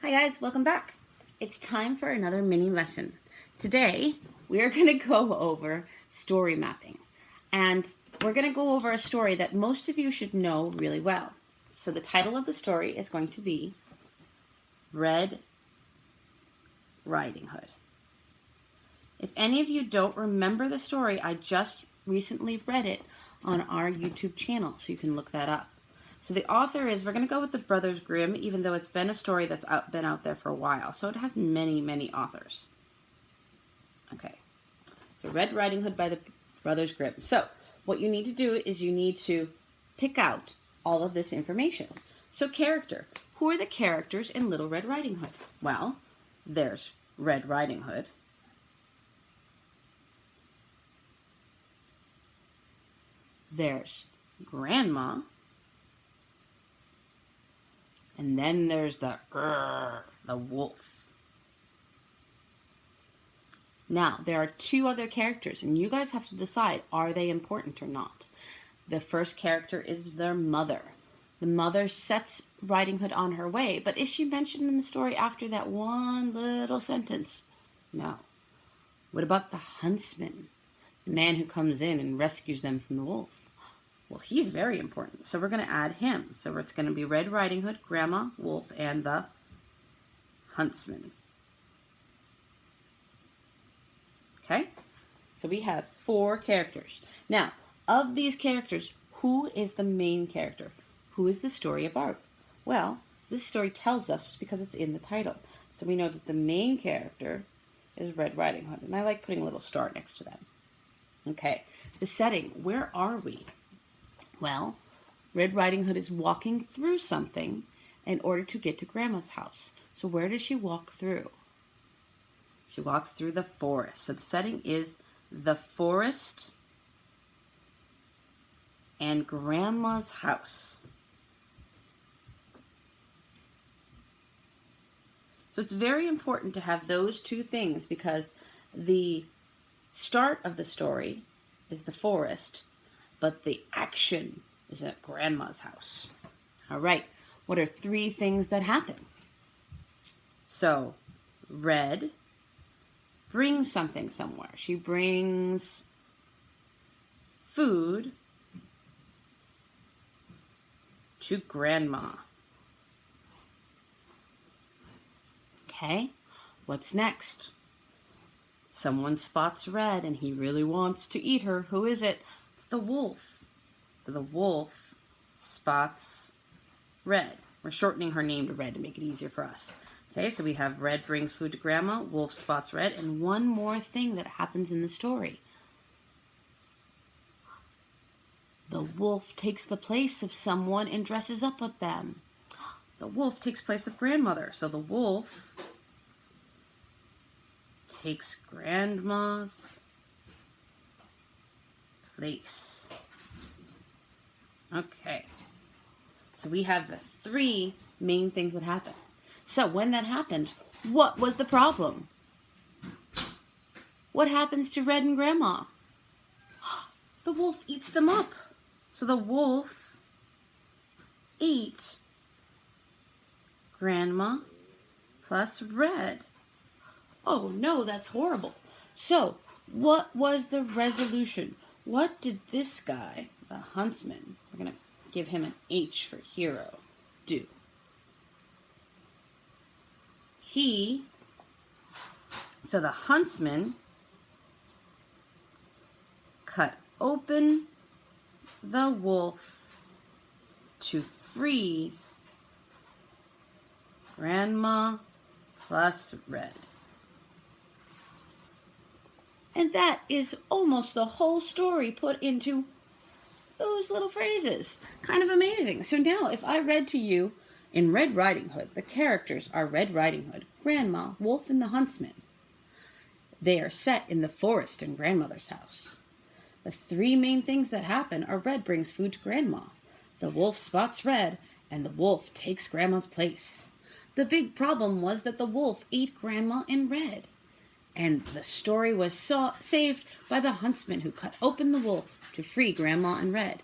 Hi guys, welcome back. It's time for another mini lesson. Today, we are going to go over story mapping. And we're going to go over a story that most of you should know really well. So the title of the story is going to be Red Riding Hood. If any of you don't remember the story, I just recently read it on our YouTube channel, so you can look that up. So the author is, we're going to go with the Brothers Grimm, even though it's been a story that's been out there for a while. So it has many, many authors. Okay. So Red Riding Hood by the Brothers Grimm. So what you need to do is you need to pick out all of this information. So character. Who are the characters in Little Red Riding Hood? Well, there's Red Riding Hood. There's Grandma. And then there's the wolf. Now, there are two other characters, and you guys have to decide, are they important or not? The first character is their mother. The mother sets Riding Hood on her way, but is she mentioned in the story after that one little sentence? No. What about the huntsman? The man who comes in and rescues them from the wolf? Well, he's very important, so we're going to add him. So it's going to be Red Riding Hood, Grandma, Wolf, and the huntsman. Okay? So we have 4 characters. Now, of these characters, who is the main character? Who is the story about? Well, this story tells us because it's in the title. So we know that the main character is Red Riding Hood, and I like putting a little star next to them. Okay, the setting, where are we? Well, Red Riding Hood is walking through something in order to get to Grandma's house. So where does she walk through? She walks through the forest. So the setting is the forest and Grandma's house. So it's very important to have those two things because the start of the story is the forest, but the action is at Grandma's house. All right, what are 3 things that happen? So, Red brings something somewhere. She brings food to Grandma. Okay, what's next? Someone spots Red and he really wants to eat her. Who is it? The wolf. So the wolf spots Red. We're shortening her name to Red to make it easier for us. Okay, so we have Red brings food to Grandma, wolf spots Red, and one more thing that happens in the story. The wolf takes the place of someone and dresses up with them. The wolf takes place of grandmother. So the wolf takes Grandma's place. Okay. So we have the 3 main things that happened. So when that happened, what was the problem? What happens to Red and Grandma? The wolf eats them up. So the wolf ate Grandma plus Red. Oh no, that's horrible. So what was the resolution? What did this guy, the huntsman, we're going to give him an H for hero, do? So the huntsman cut open the wolf to free Grandma plus Red. And that is almost the whole story put into those little phrases. Kind of amazing. So now if I read to you in Red Riding Hood, the characters are Red Riding Hood, Grandma, Wolf, and the Huntsman. They are set in the forest in Grandmother's house. The 3 main things that happen are Red brings food to Grandma, the wolf spots Red, and the wolf takes Grandma's place. The big problem was that the wolf ate Grandma and Red. And the story was saved by the huntsman who cut open the wolf to free Grandma and Red.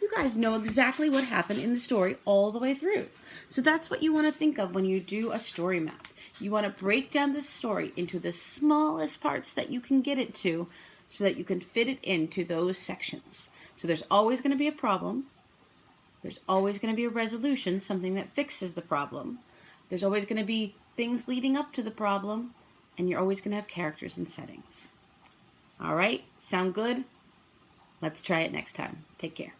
you guys know exactly what happened in the story all the way through. So that's what you want to think of when you do a story map. You want to break down the story into the smallest parts that you can get it to so that you can fit it into those sections. So there's always going to be a problem. There's always going to be a resolution, something that fixes the problem. There's always going to be things leading up to the problem, and you're always going to have characters and settings. All right, sound good? Let's try it next time. Take care.